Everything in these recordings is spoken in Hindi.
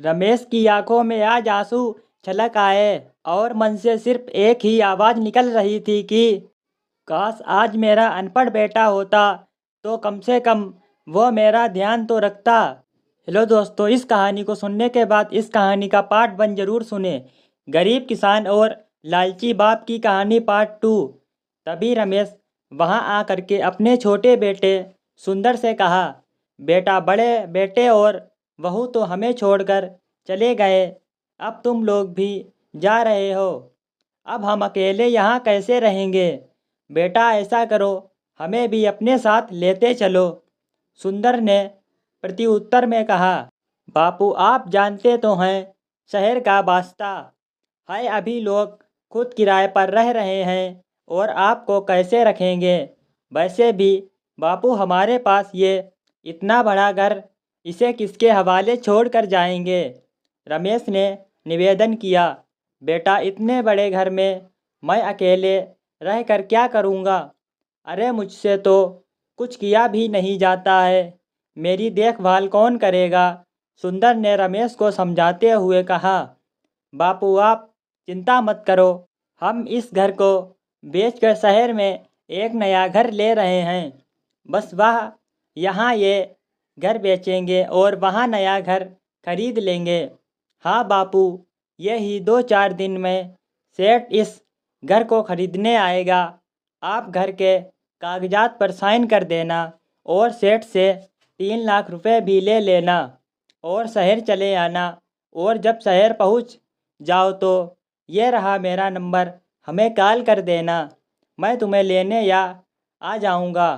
रमेश की आंखों में आज आंसू छलक आए और मन से सिर्फ एक ही आवाज़ निकल रही थी कि काश आज मेरा अनपढ़ बेटा होता तो कम से कम वो मेरा ध्यान तो रखता। हेलो दोस्तों, इस कहानी को सुनने के बाद इस कहानी का पार्ट 1 जरूर सुने। गरीब किसान और लालची बाप की कहानी पार्ट 2। तभी रमेश वहां आकर के अपने छोटे बेटे सुंदर से कहा, बेटा, बड़े बेटे और बहू तो हमें छोड़कर चले गए, अब तुम लोग भी जा रहे हो, अब हम अकेले यहाँ कैसे रहेंगे? बेटा ऐसा करो, हमें भी अपने साथ लेते चलो। सुंदर ने प्रत्युत्तर में कहा, बापू आप जानते तो हैं शहर का वास्ता है, अभी लोग खुद किराए पर रह रहे हैं और आपको कैसे रखेंगे? वैसे भी बापू हमारे पास ये इतना बड़ा घर, इसे किसके हवाले छोड़ कर जाएंगे? रमेश ने निवेदन किया, बेटा इतने बड़े घर में मैं अकेले रह कर क्या करूँगा? अरे मुझसे तो कुछ किया भी नहीं जाता है, मेरी देखभाल कौन करेगा? सुंदर ने रमेश को समझाते हुए कहा, बापू आप चिंता मत करो, हम इस घर को बेचकर शहर में एक नया घर ले रहे हैं। बस वह यहाँ ये घर बेचेंगे और वहाँ नया घर खरीद लेंगे। हाँ बापू, यही 2-4 दिन में सेठ इस घर को खरीदने आएगा। आप घर के कागजात पर साइन कर देना और सेठ से 3 लाख रुपए भी ले लेना और शहर चले आना। और जब शहर पहुँच जाओ तो ये रहा मेरा नंबर, हमें कॉल कर देना, मैं तुम्हें लेने या आ जाऊँगा।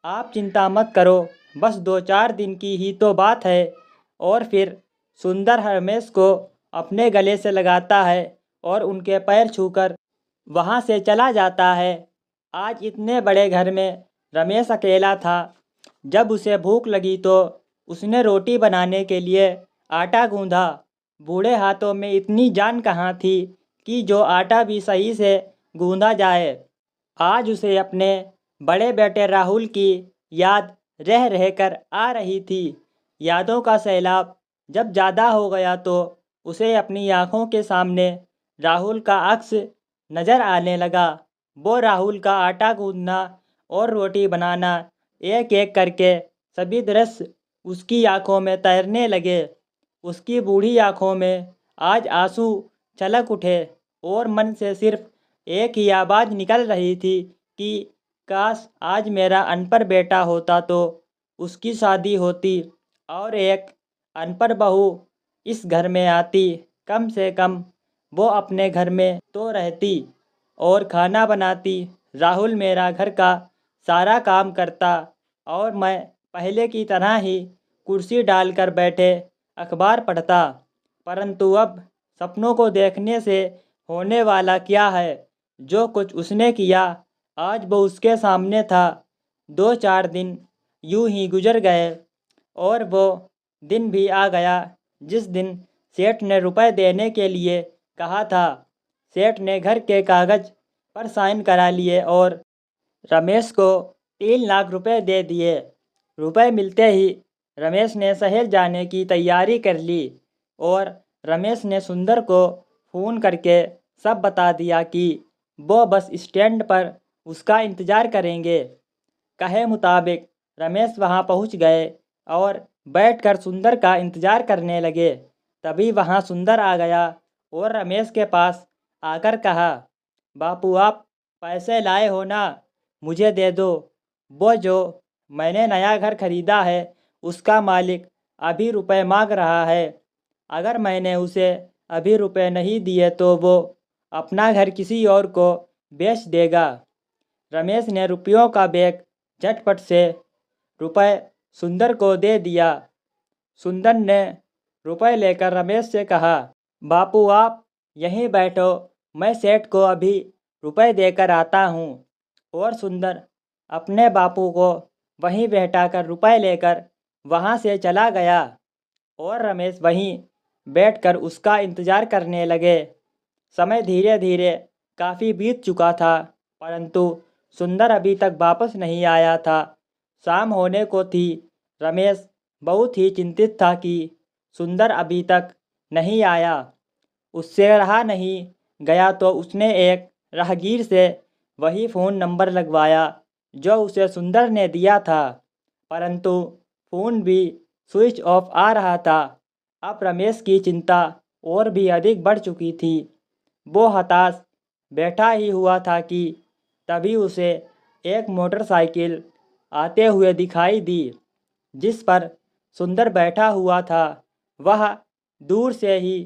आप चिंता मत करो, बस 2-4 दिन की ही तो बात है। और फिर सुंदर रमेश को अपने गले से लगाता है और उनके पैर छूकर वहाँ से चला जाता है। आज इतने बड़े घर में रमेश अकेला था। जब उसे भूख लगी तो उसने रोटी बनाने के लिए आटा गूंधा। बूढ़े हाथों में इतनी जान कहाँ थी कि जो आटा भी सही से गूंधा जाए। आज उसे अपने बड़े बेटे राहुल की याद रह रह कर आ रही थी। यादों का सैलाब जब ज़्यादा हो गया तो उसे अपनी आंखों के सामने राहुल का अक्स नज़र आने लगा। वो राहुल का आटा गूंदना और रोटी बनाना एक एक करके सभी दृश्य उसकी आंखों में तैरने लगे। उसकी बूढ़ी आंखों में आज आंसू छलक उठे और मन से सिर्फ एक ही आवाज़ निकल रही थी कि काश आज मेरा अनपढ़ बेटा होता तो उसकी शादी होती और एक अनपढ़ बहू इस घर में आती। कम से कम वो अपने घर में तो रहती और खाना बनाती। राहुल मेरा घर का सारा काम करता और मैं पहले की तरह ही कुर्सी डालकर बैठे अखबार पढ़ता। परंतु अब सपनों को देखने से होने वाला क्या है? जो कुछ उसने किया आज वो उसके सामने था। 2-4 दिन यूं ही गुजर गए और वो दिन भी आ गया जिस दिन सेठ ने रुपए देने के लिए कहा था। सेठ ने घर के कागज पर साइन करा लिए और रमेश को 3 लाख रुपए दे दिए। रुपए मिलते ही रमेश ने शहर जाने की तैयारी कर ली और रमेश ने सुंदर को फ़ोन करके सब बता दिया कि वो बस स्टैंड पर उसका इंतज़ार करेंगे। कहे मुताबिक रमेश वहां पहुंच गए और बैठकर सुंदर का इंतज़ार करने लगे। तभी वहां सुंदर आ गया और रमेश के पास आकर कहा, बापू आप पैसे लाए हो ना, मुझे दे दो। वो जो मैंने नया घर खरीदा है उसका मालिक अभी रुपए मांग रहा है। अगर मैंने उसे अभी रुपए नहीं दिए तो वो अपना घर किसी और को बेच देगा। रमेश ने रुपयों का बैग झटपट से रुपए सुंदर को दे दिया। सुंदर ने रुपए लेकर रमेश से कहा, बापू आप यहीं बैठो, मैं सेठ को अभी रुपए देकर आता हूँ। और सुंदर अपने बापू को वहीं बैठाकर रुपए लेकर वहाँ से चला गया और रमेश वहीं बैठकर उसका इंतज़ार करने लगे। समय धीरे धीरे काफ़ी बीत चुका था परंतु सुंदर अभी तक वापस नहीं आया था। शाम होने को थी। रमेश बहुत ही चिंतित था कि सुंदर अभी तक नहीं आया। उससे रहा नहीं गया तो उसने एक राहगीर से वही फ़ोन नंबर लगवाया जो उसे सुंदर ने दिया था, परंतु फ़ोन भी स्विच ऑफ आ रहा था। अब रमेश की चिंता और भी अधिक बढ़ चुकी थी। वो हताश बैठा ही हुआ था कि तभी उसे एक मोटरसाइकिल आते हुए दिखाई दी जिस पर सुंदर बैठा हुआ था। वह दूर से ही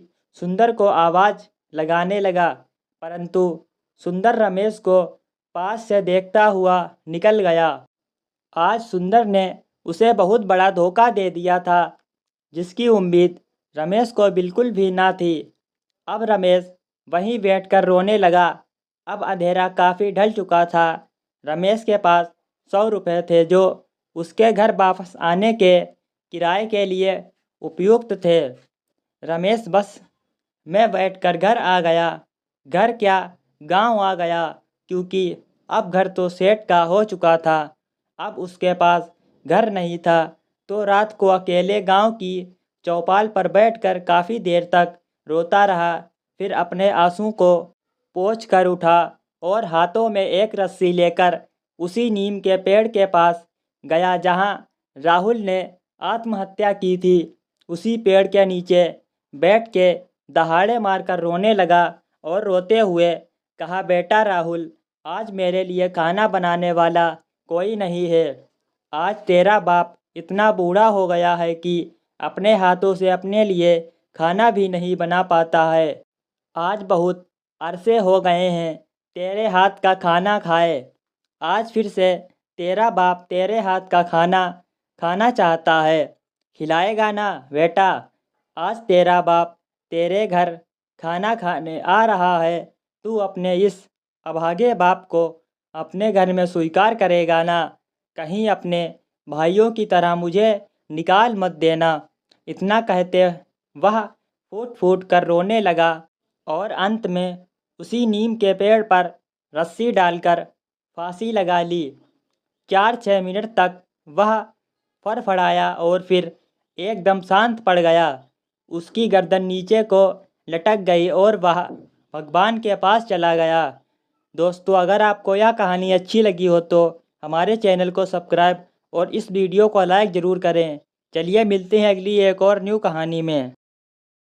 सुंदर को आवाज़ लगाने लगा, परंतु सुंदर रमेश को पास से देखता हुआ निकल गया। आज सुंदर ने उसे बहुत बड़ा धोखा दे दिया था जिसकी उम्मीद रमेश को बिल्कुल भी ना थी। अब रमेश वहीं बैठकर रोने लगा। अब अंधेरा काफ़ी ढल चुका था। रमेश के पास 100 रुपये थे जो उसके घर वापस आने के किराए के लिए उपयुक्त थे। रमेश बस में बैठकर घर आ गया। घर क्या, गांव आ गया, क्योंकि अब घर तो सेठ का हो चुका था। अब उसके पास घर नहीं था तो रात को अकेले गांव की चौपाल पर बैठकर काफ़ी देर तक रोता रहा। फिर अपने आंसू को पोंछ कर उठा और हाथों में एक रस्सी लेकर उसी नीम के पेड़ के पास गया जहां राहुल ने आत्महत्या की थी। उसी पेड़ के नीचे बैठ के दहाड़े मारकर रोने लगा और रोते हुए कहा, बेटा राहुल, आज मेरे लिए खाना बनाने वाला कोई नहीं है। आज तेरा बाप इतना बूढ़ा हो गया है कि अपने हाथों से अपने लिए खाना भी नहीं बना पाता है। आज बहुत अरसे हो गए हैं तेरे हाथ का खाना खाए। आज फिर से तेरा बाप तेरे हाथ का खाना खाना चाहता है। खिलाएगा ना बेटा? आज तेरा बाप तेरे घर खाना खाने आ रहा है। तू अपने इस अभागे बाप को अपने घर में स्वीकार करेगा ना? कहीं अपने भाइयों की तरह मुझे निकाल मत देना। इतना कहते वह फूट फूट कर रोने लगा और अंत में उसी नीम के पेड़ पर रस्सी डालकर फांसी लगा ली। 4-6 मिनट तक वह फड़फड़ाया और फिर एकदम शांत पड़ गया। उसकी गर्दन नीचे को लटक गई और वह भगवान के पास चला गया। दोस्तों, अगर आपको यह कहानी अच्छी लगी हो तो हमारे चैनल को सब्सक्राइब और इस वीडियो को लाइक ज़रूर करें। चलिए मिलते हैं अगली एक और न्यू कहानी में।